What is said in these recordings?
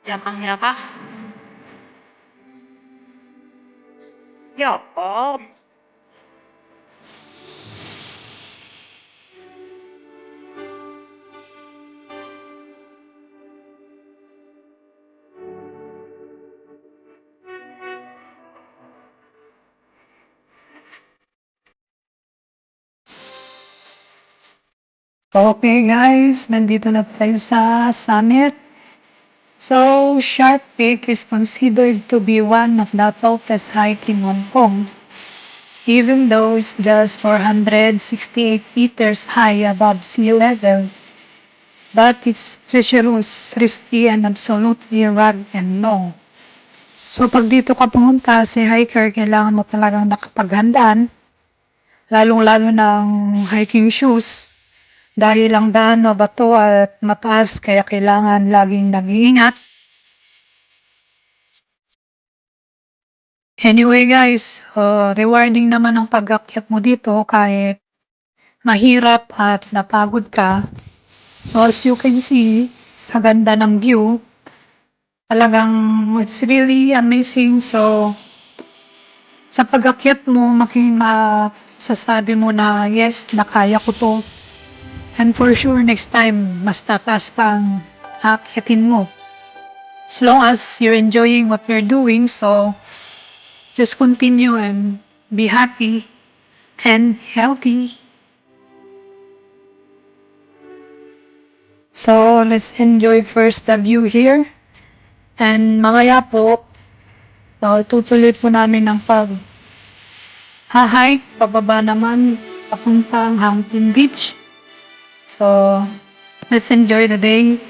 Yakang-yaka. Yakap. Okay guys, nandito na tayo sa summit. So, Sharp Peak is considered to be one of the tallest hike in Hong Kong, even though it's just 468 meters high above sea level. But it's treacherous, risky, and absolutely rugged and long. So, pag dito ka pumunta si hiker, kailangan mo talagang nakapaghandaan, lalong-lalo ng hiking shoes. Dahil ang daan mabato at mataas kaya kailangan laging nag-iingat. Anyway guys, rewarding naman ang pag-akyat mo dito kahit mahirap at napagod ka. So as you can see, sa ganda ng view, talagang it's really amazing. So sa pag-akyat mo, masasabi mo na yes, nakaya ko to. And for sure, next time, mas tataas pa ang akyatin mo. As long as you're enjoying what you're doing, so just continue and be happy and healthy. So let's enjoy first the view here. And mamaya po, tutuloy po namin ang hike pababa naman papuntang Hampton Beach. So let's enjoy the day.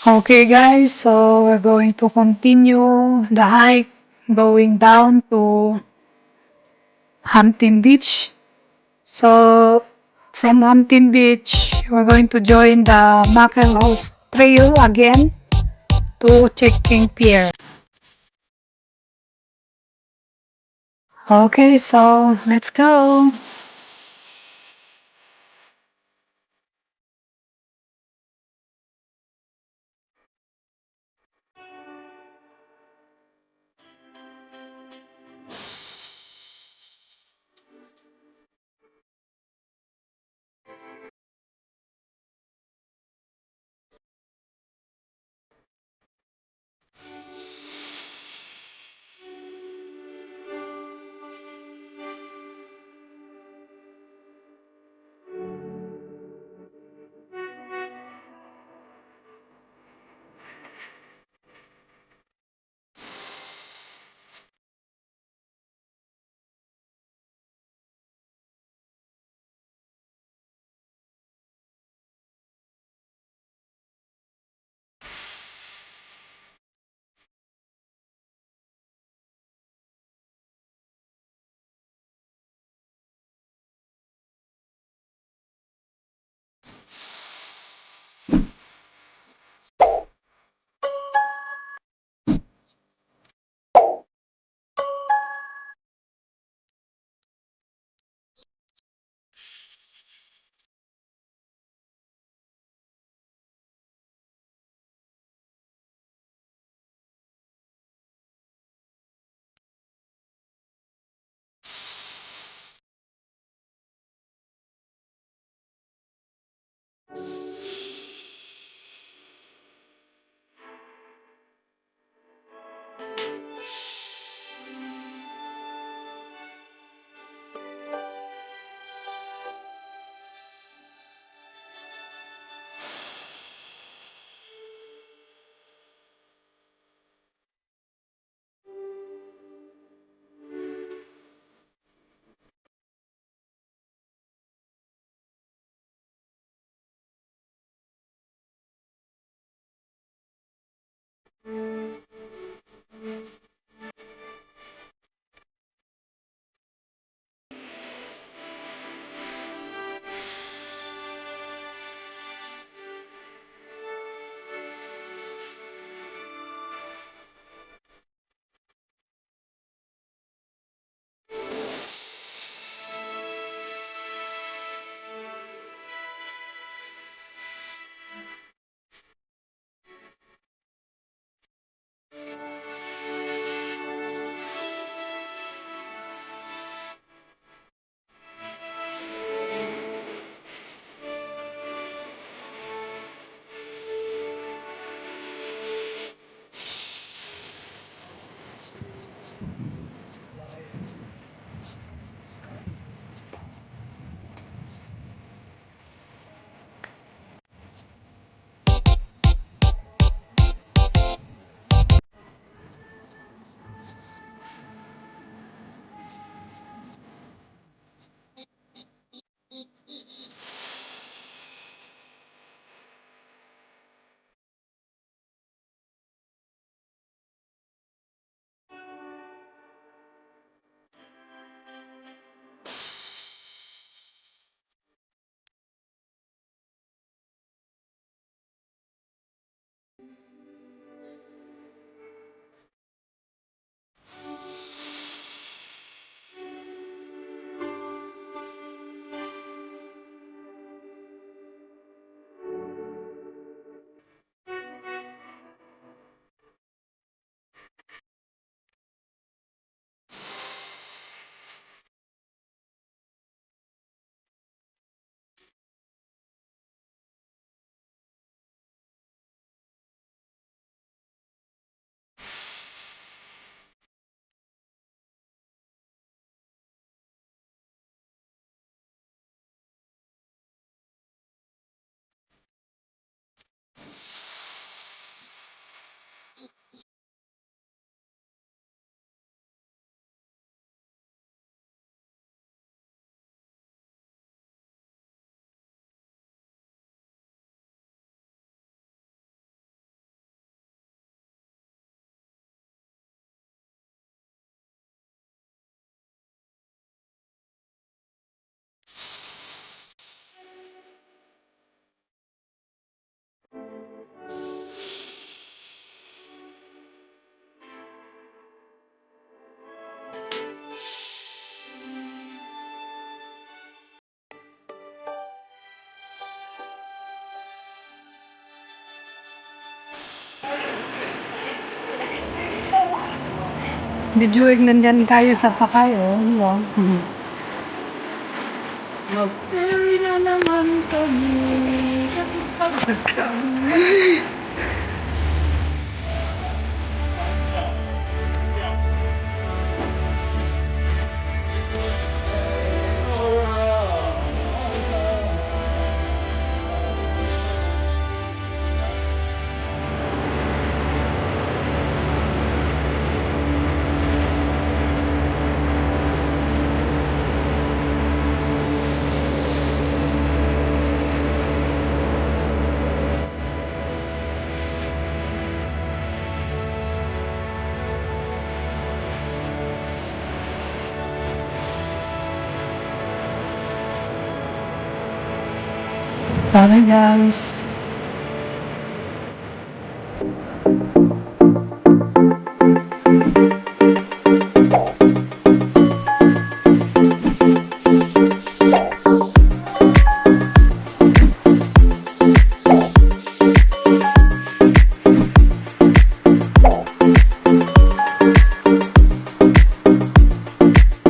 Okay guys, so we're going to continue the hike going down to Hampton Beach. So from Hampton Beach, we're going to join the Mackelhouse Trail again to Checking Pier. Okay, so let's go. Medyo nandyan tayo sa sakay, oh. Wow. Mag-ferry na naman kami. Bye guys.